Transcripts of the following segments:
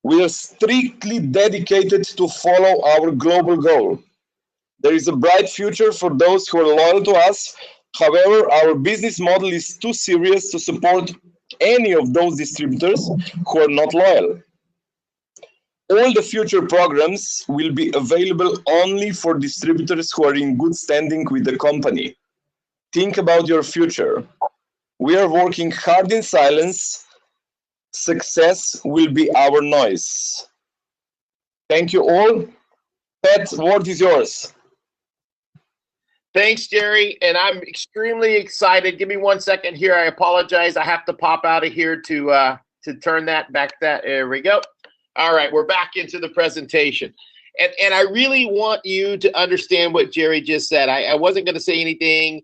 We are strictly dedicated to follow our global goal. There is a bright future for those who are loyal to us. However, our business model is too serious to support any of those distributors who are not loyal. All the future programs will be available only for distributors who are in good standing with the company. Think about your future. We are working hard in silence. Success will be our noise. Thank you all. Pat, word is yours. Thanks, Jerry, and I'm extremely excited. Give me 1 second here. I apologize. I have to pop out of here to turn that back. There we go. All right, we're back into the presentation. And I really want you to understand what Jerry just said. I wasn't going to say anything,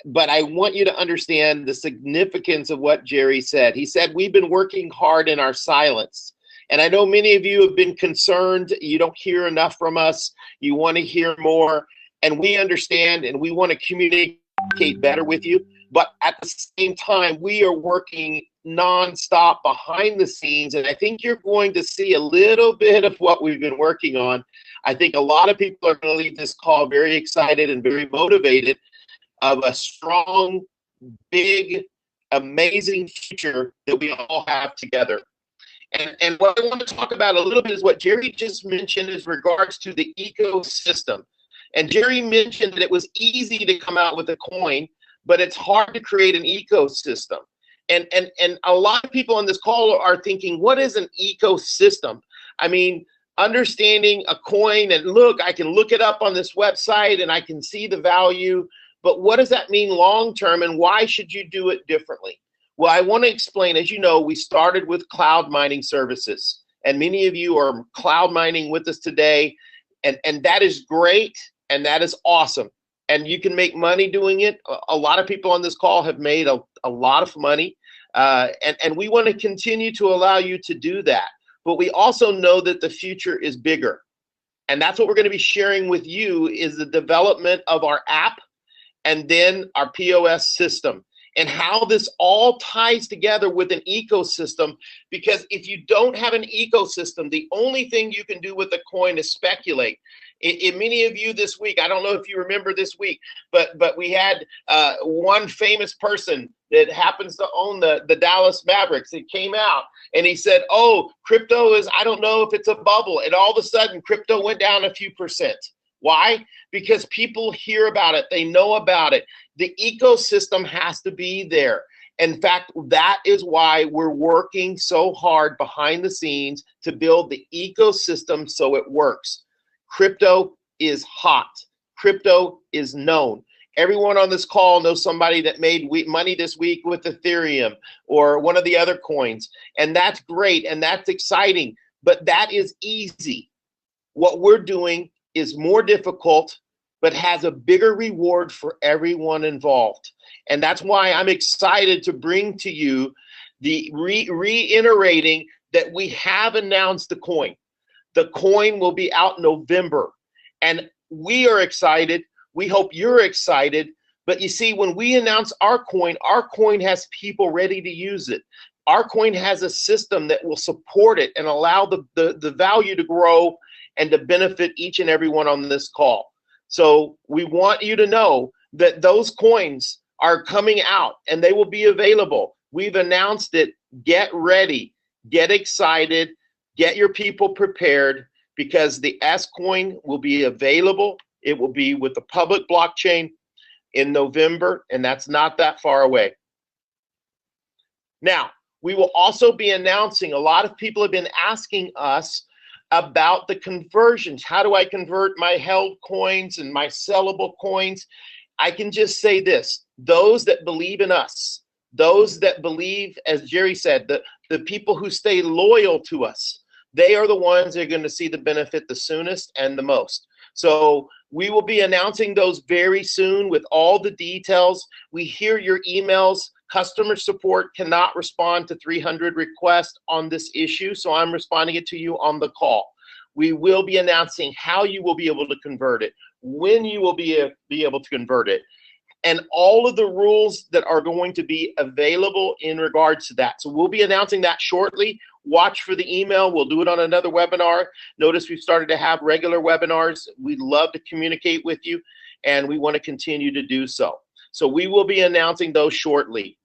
but I want you to understand the significance of what Jerry said. He said, we've been working hard in our silence. And I know many of you have been concerned. You don't hear enough from us. You want to hear more. And we understand, and we want to communicate better with you. But at the same time, we are working nonstop behind the scenes. And I think you're going to see a little bit of what we've been working on. I think a lot of people are going to leave this call very excited and very motivated of a strong, big, amazing future that we all have together. And what I want to talk about a little bit is what Jerry just mentioned as regards to the ecosystem. And Jerry mentioned that it was easy to come out with a coin, but it's hard to create an ecosystem. And a lot of people on this call are thinking, what is an ecosystem? I mean, understanding a coin and look, I can look it up on this website and I can see the value, but what does that mean long-term and why should you do it differently? Well, I want to explain, as you know, we started with cloud mining services and many of you are cloud mining with us today and that is great. And that is awesome. And you can make money doing it. A lot of people on this call have made a lot of money. And we want to continue to allow you to do that. But we also know that the future is bigger. And that's what we're going to be sharing with you is the development of our app and then our POS system and how this all ties together with an ecosystem. Because if you don't have an ecosystem, the only thing you can do with the coin is speculate. In many of you this week, I don't know if you remember this week, but we had one famous person that happens to own the Dallas Mavericks. It came out and he said, oh, crypto is, I don't know if it's a bubble. And all of a sudden, crypto went down a few percent. Why? Because people hear about it. They know about it. The ecosystem has to be there. In fact, that is why we're working so hard behind the scenes to build the ecosystem so it works. Crypto is hot. Crypto is known. Everyone on this call knows somebody that made money this week with Ethereum or one of the other coins. And that's great and that's exciting, but that is easy. What we're doing is more difficult, but has a bigger reward for everyone involved. And that's why I'm excited to bring to you the reiterating that we have announced the coin. The coin will be out in November, and we are excited. We hope you're excited. But you see, when we announce our coin has people ready to use it. Our coin has a system that will support it and allow the value to grow and to benefit each and every one on this call. So we want you to know that those coins are coming out and they will be available. We've announced it. Get ready, get excited. Get your people prepared because the S coin will be available. It will be with the public blockchain in November, and that's not that far away. Now, we will also be announcing, a lot of people have been asking us about the conversions. How do I convert my held coins and my sellable coins? I can just say this, those that believe in us, those that believe, as Jerry said, the people who stay loyal to us, they are the ones that are going to see the benefit the soonest and the most. So we will be announcing those very soon with all the details. We hear your emails. Customer support cannot respond to 300 requests on this issue, so I'm responding it to you on the call. We will be announcing how you will be able to convert it, when you will be able to convert it, and all of the rules that are going to be available in regards to that. So we'll be announcing that shortly. Watch for the email. We'll do it on another webinar. Notice we've started to have regular webinars. We'd love to communicate with you, and we want to continue to do so. So we will be announcing those shortly,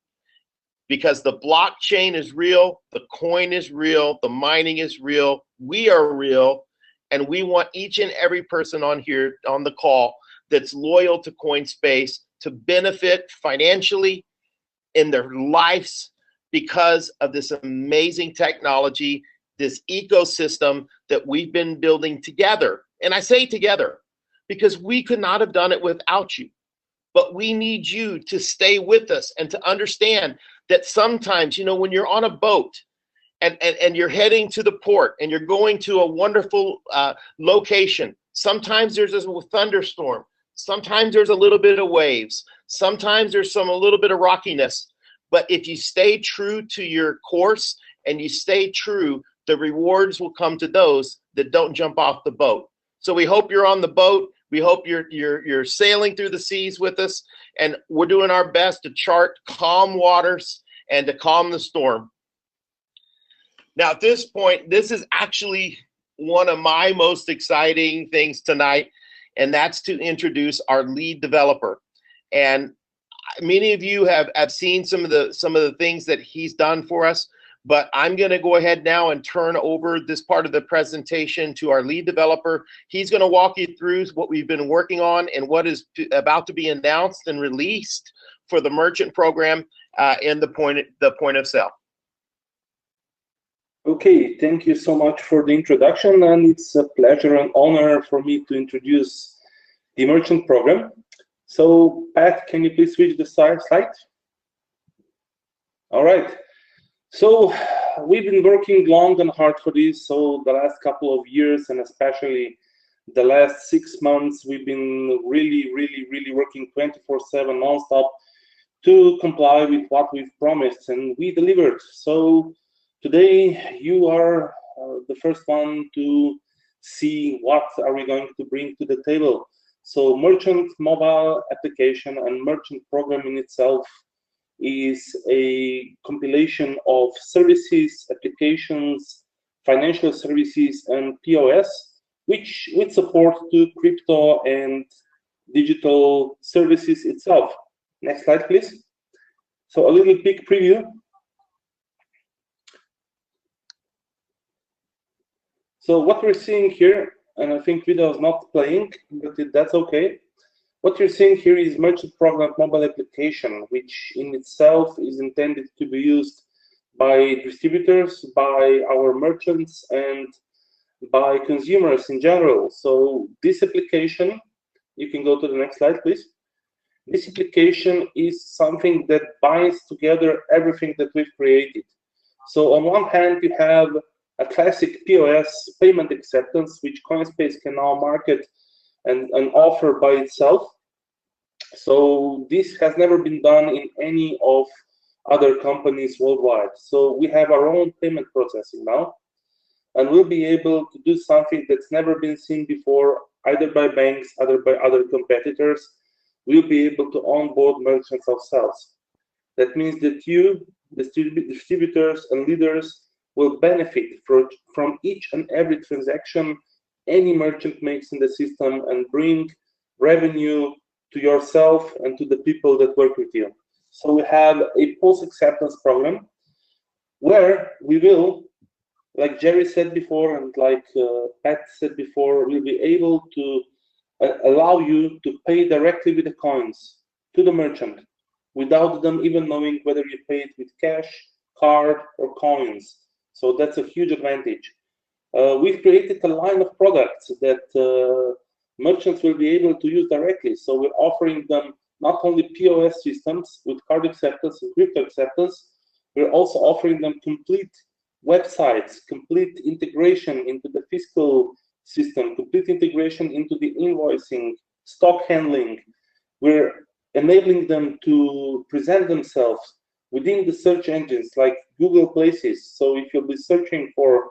because the blockchain is real, the coin is real, the mining is real, we are real, and we want each and every person on here on the call that's loyal to Coinspace to benefit financially in their lives because of this amazing technology, this ecosystem that we've been building together. And I say together because we could not have done it without you. But we need you to stay with us and to understand that sometimes, you know, when you're on a boat and you're heading to the port and you're going to a wonderful location, sometimes there's a thunderstorm, sometimes there's a little bit of waves, sometimes there's a little bit of rockiness. But if you stay true to your course and you stay true, the rewards will come to those that don't jump off the boat. So we hope you're on the boat. We hope you're sailing through the seas with us, and we're doing our best to chart calm waters and to calm the storm. Now, at this point, this is actually one of my most exciting things tonight, and that's to introduce our lead developer. And many of you have seen some of the things that he's done for us, but I'm going to go ahead now and turn over this part of the presentation to our lead developer. He's going to walk you through what we've been working on and what is about to be announced and released for the merchant program in the point of sale. Okay, thank you so much for the introduction, and it's a pleasure and honor for me to introduce the merchant program. So, Pat, can you please switch the slide? All right. So we've been working long and hard for this. So the last couple of years, and especially the last 6 months, we've been really working 24/7 nonstop to comply with what we've promised, and we delivered. So today you are the first one to see what are we going to bring to the table. So merchant mobile application and merchant program in itself is a compilation of services, applications, financial services, and POS, which with support to crypto and digital services itself. Next slide, please. So a little peek preview. So what we're seeing here, and I think video is not playing, but that's okay. What you're seeing here is merchant program mobile application, which in itself is intended to be used by distributors, by our merchants, and by consumers in general. So this application, you can go to the next slide, please. This application is something that binds together everything that we've created. So on one hand, you have a classic POS payment acceptance, which Coinspace can now market and offer by itself. So this has never been done in any of other companies worldwide. So we have our own payment processing now, and we'll be able to do something that's never been seen before, either by banks, either by other competitors. We'll be able to onboard merchants ourselves. That means that you, the distributors and leaders, will benefit from each and every transaction any merchant makes in the system and bring revenue to yourself and to the people that work with you. So we have a post-acceptance program where we will, like Jerry said before and like Pat said before, we'll be able to allow you to pay directly with the coins to the merchant without them even knowing whether you paid with cash, card, or coins. So that's a huge advantage. We've created a line of products that merchants will be able to use directly. So we're offering them not only POS systems with card acceptance and crypto acceptance, we're also offering them complete websites, complete integration into the fiscal system, complete integration into the invoicing, stock handling. We're enabling them to present themselves within the search engines like Google Places. So if you'll be searching for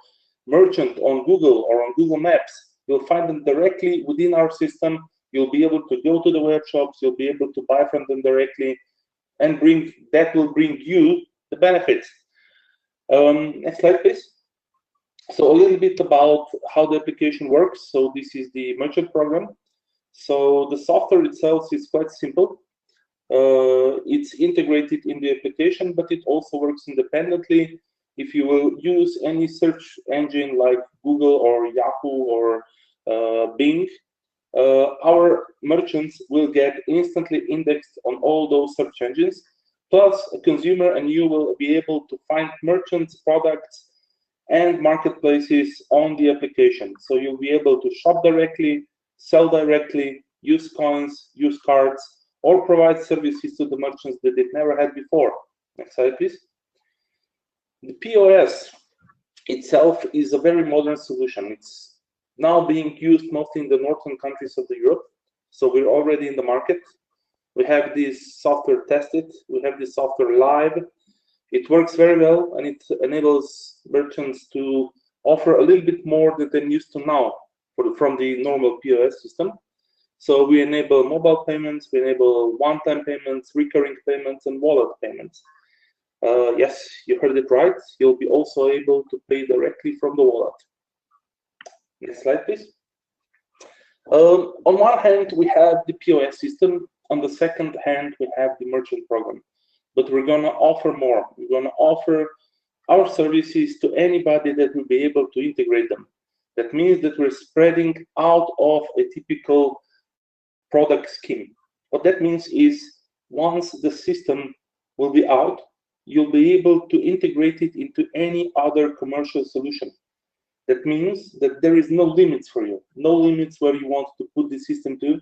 merchant on Google or on Google Maps, you'll find them directly within our system. You'll be able to go to the web shops, you'll be able to buy from them directly, and that will bring you the benefits. Next slide, please. So a little bit about how the application works. So this is the merchant program. So the software itself is quite simple. It's integrated in the application, but it also works independently. If you will use any search engine like Google or Yahoo or Bing, our merchants will get instantly indexed on all those search engines. Plus, a consumer and you will be able to find merchants, products, and marketplaces on the application. So you'll be able to shop directly, sell directly, use coins, use cards, or provide services to the merchants that they've never had before. Next slide, please. The POS itself is a very modern solution. It's now being used mostly in the northern countries of Europe. So we're already in the market. We have this software tested. We have this software live. It works very well, and it enables merchants to offer a little bit more than they're used to now from the normal POS system. So we enable mobile payments, we enable one-time payments, recurring payments, and wallet payments. Yes, you heard it right. You'll be also able to pay directly from the wallet. Next slide, please. On one hand, we have the POS system. On the second hand, we have the merchant program. But we're going to offer more. We're going to offer our services to anybody that will be able to integrate them. That means that we're spreading out of a typical product scheme. What that means is once the system will be out, you'll be able to integrate it into any other commercial solution. That means that there is no limits for you, no limits where you want to put the system to,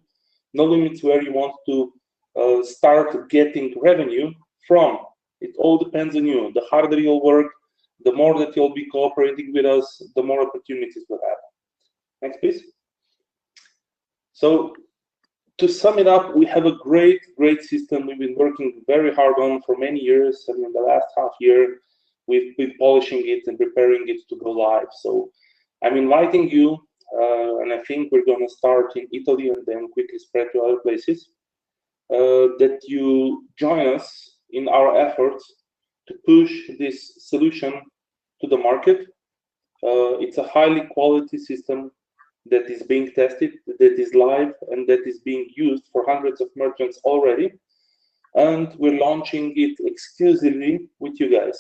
no limits where you want to start getting revenue from. It all depends on you. The harder you'll work, the more that you'll be cooperating with us, the more opportunities we'll have. Next, please. So to sum it up, we have a great system we've been working very hard on for many years. I mean, the last half year, we've been polishing it and preparing it to go live. So I'm inviting you, and I think we're going to start in Italy and then quickly spread to other places, that you join us in our efforts to push this solution to the market. It's a highly quality system that is being tested, that is live, and that is being used for hundreds of merchants already. And we're launching it exclusively with you guys.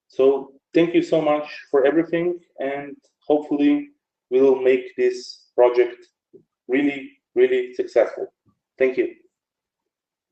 So thank you so much for everything, and hopefully we'll make this project really successful. Thank you.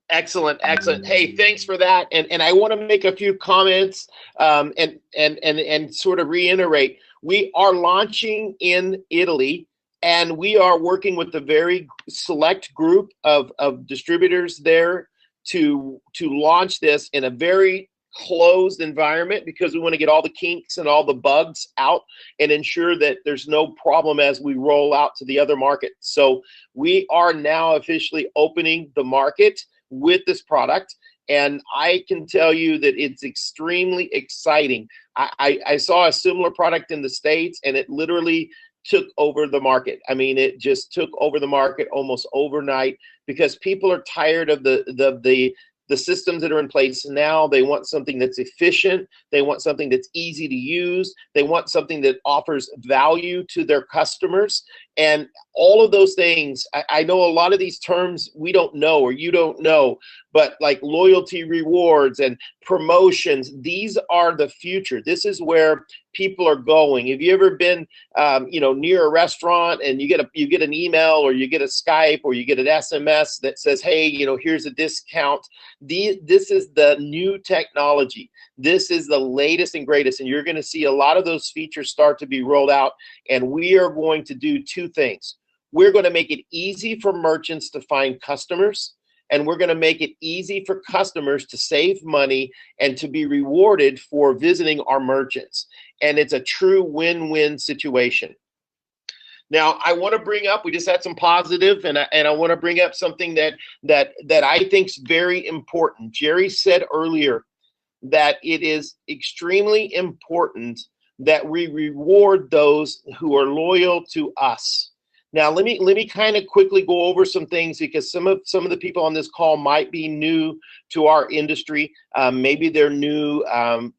Excellent. Hey, thanks for that. And I want to make a few comments and sort of reiterate. We are launching in Italy, and we are working with a very select group of distributors there to launch this in a very closed environment, because we want to get all the kinks and all the bugs out and ensure that there's no problem as we roll out to the other markets. So we are now officially opening the market with this product, and I can tell you that it's extremely exciting. I saw a similar product in the States, and it literally took over the market. I mean, it just took over the market almost overnight, because people are tired of the systems that are in place now. They want something that's efficient. They want something that's easy to use. They want something that offers value to their customers. And all of those things, I know a lot of these terms we don't know, or you don't know, but like loyalty rewards and promotions, these are the future. This is where people are going. Have you ever been, near a restaurant and you get an email, or you get a Skype, or you get an SMS that says, hey, here's a discount. This is the new technology. This is the latest and greatest, and you're going to see a lot of those features start to be rolled out. And we are going to do two things. We're going to make it easy for merchants to find customers, and we're going to make it easy for customers to save money and to be rewarded for visiting our merchants. And it's a true win-win situation. Now, I want to bring up, we just had some positive, and I want to bring up something that I think is very important. Jerry said earlier that it is extremely important that we reward those who are loyal to us. Now, let me kind of quickly go over some things, because some of the people on this call might be new to our industry. Maybe they're new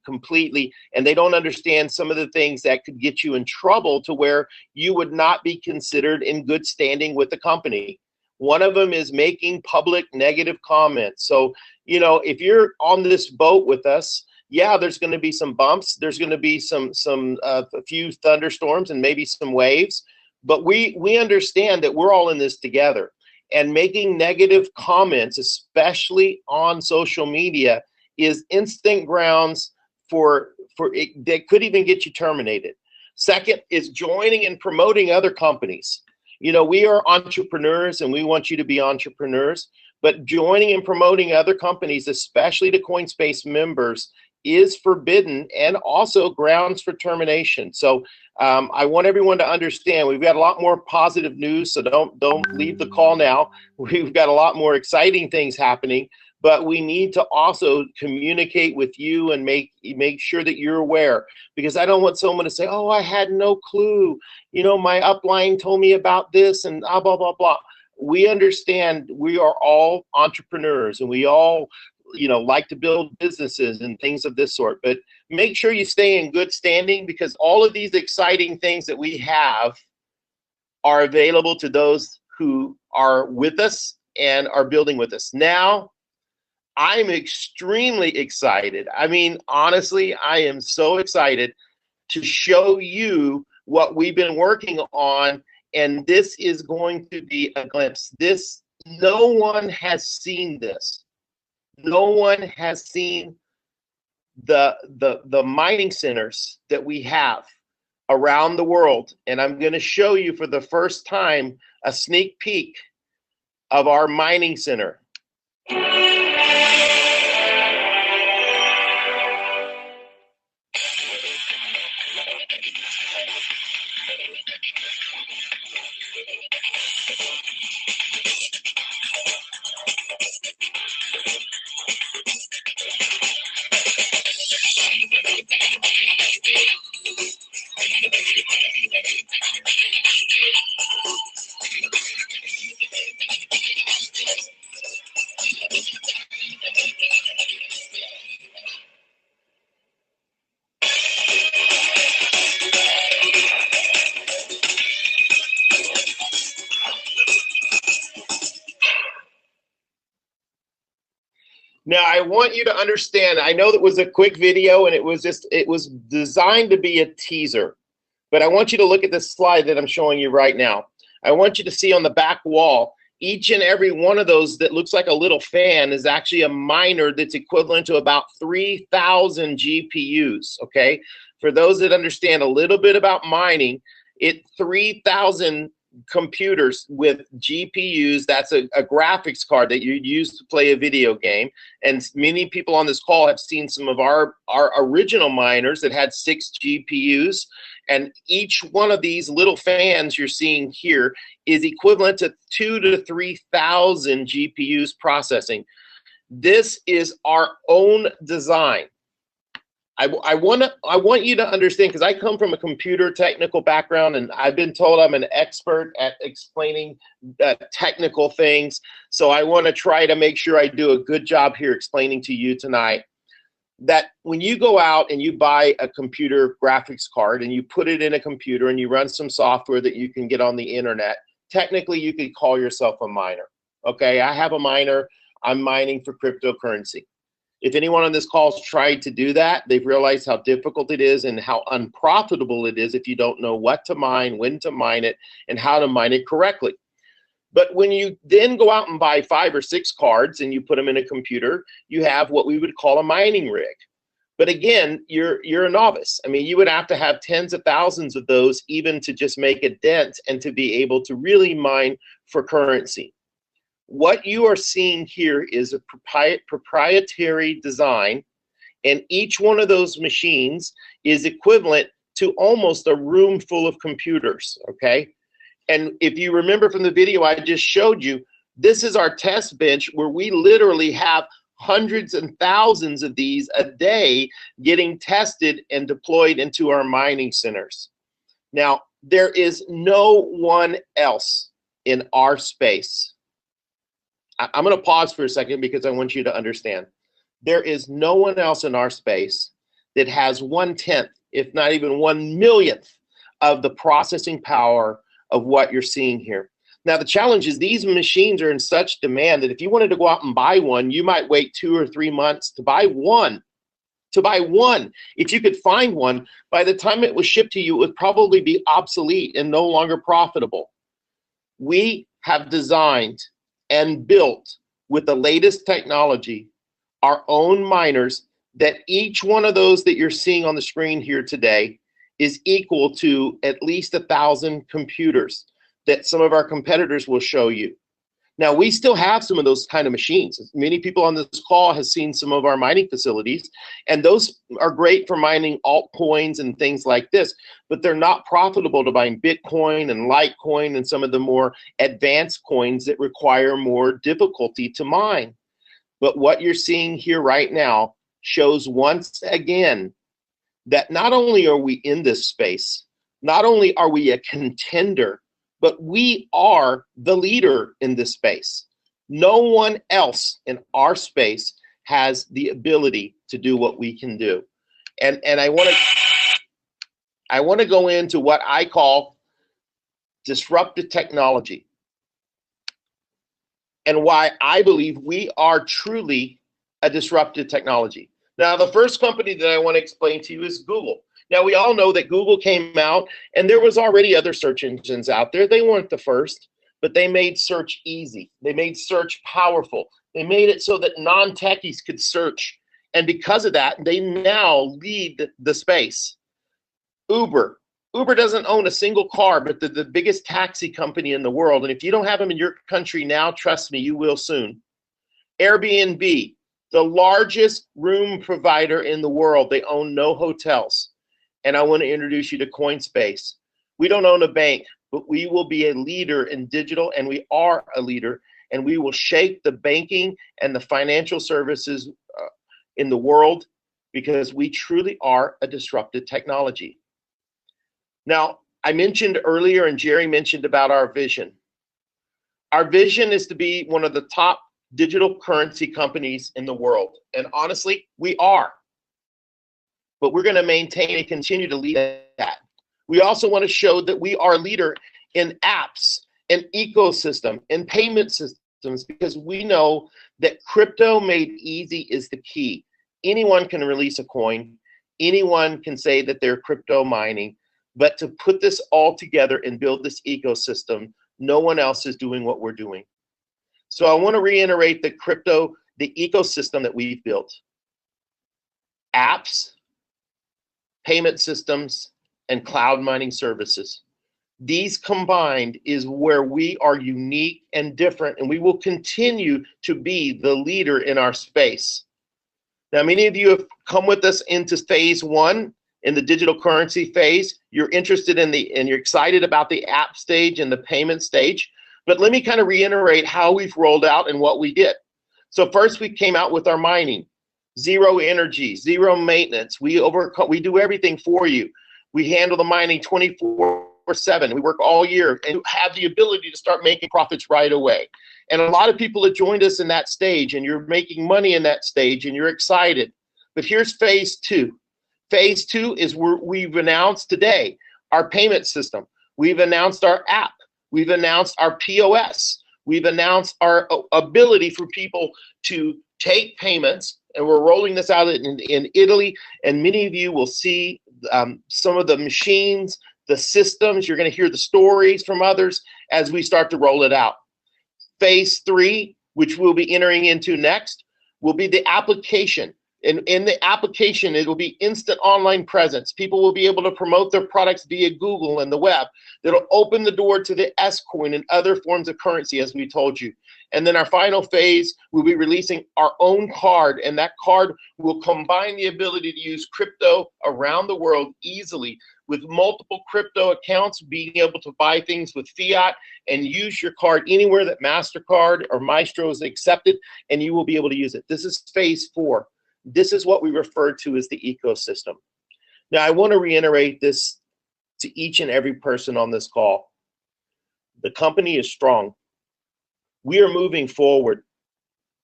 completely, and they don't understand some of the things that could get you in trouble to where you would not be considered in good standing with the company. One of them is making public negative comments. So, you know, if you're on this boat with us, yeah, there's going to be some bumps. There's going to be a few thunderstorms and maybe some waves. But we understand that we're all in this together, and making negative comments, especially on social media, is instant grounds for it that could even get you terminated. Second is joining and promoting other companies. You know, we are entrepreneurs and we want you to be entrepreneurs, but joining and promoting other companies, especially the Coinspace members, is forbidden and also grounds for termination. So I want everyone to understand we've got a lot more positive news, so don't leave the call now. We've got a lot more exciting things happening, but we need to also communicate with you and make sure that you're aware, because I don't want someone to say, oh, I had no clue. You know, my upline told me about this and blah, blah, blah, blah. We understand we are all entrepreneurs and we all, you know, like to build businesses and things of this sort, but make sure you stay in good standing, because all of these exciting things that we have are available to those who are with us and are building with us. Now, I'm extremely excited. I mean, honestly, I am so excited to show you what we've been working on, and this is going to be a glimpse. No one has seen this. No one has seen the mining centers that we have around the world, and I'm going to show you for the first time a sneak peek of our mining center. Now, I want you to understand, I know that was a quick video and it was designed to be a teaser, but I want you to look at this slide that I'm showing you right now. I want you to see on the back wall, each and every one of those that looks like a little fan is actually a miner that's equivalent to about 3,000 GPUs, okay? For those that understand a little bit about mining, 3,000 computers with GPUs, that's a graphics card that you use to play a video game. And many people on this call have seen some of our original miners that had 6 GPUs, and each one of these little fans you're seeing here is equivalent to 2,000 to 3,000 GPUs processing. This is our own design. I want you to understand, because I come from a computer technical background, and I've been told I'm an expert at explaining technical things. So I want to try to make sure I do a good job here explaining to you tonight that when you go out and you buy a computer graphics card and you put it in a computer and you run some software that you can get on the internet, technically you could call yourself a miner. Okay, I have a miner. I'm mining for cryptocurrency. If anyone on this call has tried to do that, they've realized how difficult it is and how unprofitable it is if you don't know what to mine, when to mine it, and how to mine it correctly. But when you then go out and buy 5 or 6 cards and you put them in a computer, you have what we would call a mining rig. But again, you're a novice. I mean, you would have to have tens of thousands of those even to just make a dent and to be able to really mine for currency. What you are seeing here is a proprietary design, and each one of those machines is equivalent to almost a room full of computers, okay? And if you remember from the video I just showed you, this is our test bench where we literally have hundreds and thousands of these a day getting tested and deployed into our mining centers. Now, There is no one else in our space. I'm going to pause for a second because I want you to understand. There is no one else in our space that has 1/10, if not even 1/1,000,000th of the processing power of what you're seeing here. Now, the challenge is these machines are in such demand that if you wanted to go out and buy one, you might wait 2 or 3 months to buy one. If you could find one, by the time it was shipped to you, it would probably be obsolete and no longer profitable. We have designed and built with the latest technology our own miners that each one of those that you're seeing on the screen here today is equal to at least 1,000 computers that some of our competitors will show you. Now, we still have some of those kind of machines. Many people on this call have seen some of our mining facilities, and those are great for mining altcoins and things like this, but they're not profitable to buying Bitcoin and Litecoin and some of the more advanced coins that require more difficulty to mine. But what you're seeing here right now shows once again that not only are we in this space, not only are we a contender, but we are the leader in this space. No one else in our space has the ability to do what we can do. And I want to go into what I call disruptive technology and why I believe we are truly a disruptive technology. Now, the first company that I want to explain to you is Google. Now, we all know that Google came out and there was already other search engines out there. They weren't the first, but they made search easy. They made search powerful. They made it so that non-techies could search. And because of that, they now lead the space. Uber doesn't own a single car, but they're the biggest taxi company in the world. And if you don't have them in your country now, trust me, you will soon. Airbnb, the largest room provider in the world. They own no hotels. And I want to introduce you to Coinspace. We don't own a bank, but we will be a leader in digital, and we are a leader, and we will shape the banking and the financial services in the world because we truly are a disruptive technology. Now, I mentioned earlier, and Jerry mentioned about our vision. Our vision is to be one of the top digital currency companies in the world. And honestly, we are. But we're going to maintain and continue to lead that. We also want to show that we are a leader in apps and ecosystem and payment systems because we know that crypto made easy is the key. Anyone can release a coin. Anyone can say that they're crypto mining. But to put this all together and build this ecosystem, no one else is doing what we're doing. So I want to reiterate the ecosystem that we've built. Apps, payment systems, and cloud mining services. These combined is where we are unique and different, and we will continue to be the leader in our space. Now, many of you have come with us into phase 1 in the digital currency phase. You're interested in and you're excited about the app stage and the payment stage. But let me kind of reiterate how we've rolled out and what we did. So first, we came out with our mining. Zero energy, zero maintenance. We do everything for you. We handle the mining 24/7. We work all year and have the ability to start making profits right away. And a lot of people have joined us in that stage, and you're making money in that stage, and you're excited. But here's phase 2. Phase 2 is where we've announced today our payment system. We've announced our app. We've announced our POS. We've announced our ability for people to take payments, and we're rolling this out in Italy, and many of you will see some of the machines, the systems. You're going to hear the stories from others as we start to roll it out. Phase 3, which we'll be entering into next, will be the application. In the application, it will be instant online presence. People will be able to promote their products via Google and the web. That'll open the door to the S-Coin and other forms of currency, as we told you. And then our final phase, we'll be releasing our own card, and that card will combine the ability to use crypto around the world easily with multiple crypto accounts, being able to buy things with fiat and use your card anywhere that MasterCard or Maestro is accepted, and you will be able to use it. This is phase 4. This is what we refer to as the ecosystem. Now, I want to reiterate this to each and every person on this call. The company is strong. We are moving forward.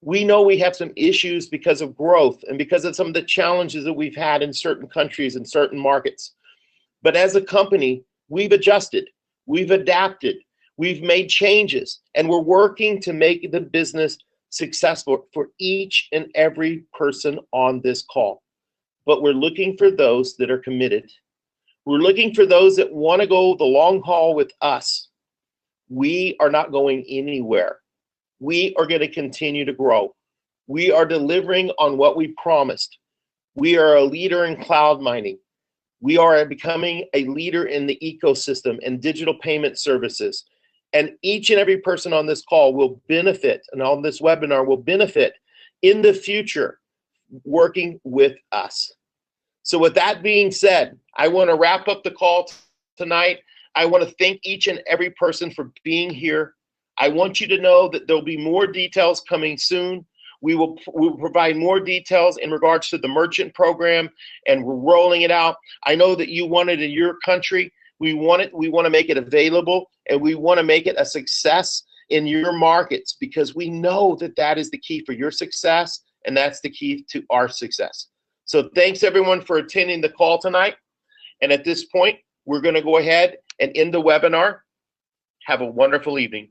We know we have some issues because of growth and because of some of the challenges that we've had in certain countries and certain markets. But as a company, we've adjusted, we've adapted, we've made changes, and we're working to make the business successful for each and every person on this call. But we're looking for those that are committed. We're looking for those that want to go the long haul with us. We are not going anywhere. We are going to continue to grow. We are delivering on what we promised. We are a leader in cloud mining. We are becoming a leader in the ecosystem and digital payment services. And each and every person on this call will benefit, and on this webinar will benefit in the future working with us. So with that being said, I want to wrap up the call tonight. I want to thank each and every person for being here. I want you to know that there'll be more details coming soon. We will provide more details in regards to the merchant program, and we're rolling it out. I know that you want it in your country. We want to make it available, and we want to make it a success in your markets, because we know that that is the key for your success, and that's the key to our success. So thanks everyone for attending the call tonight. And at this point, we're going to go ahead and end the webinar. Have a wonderful evening.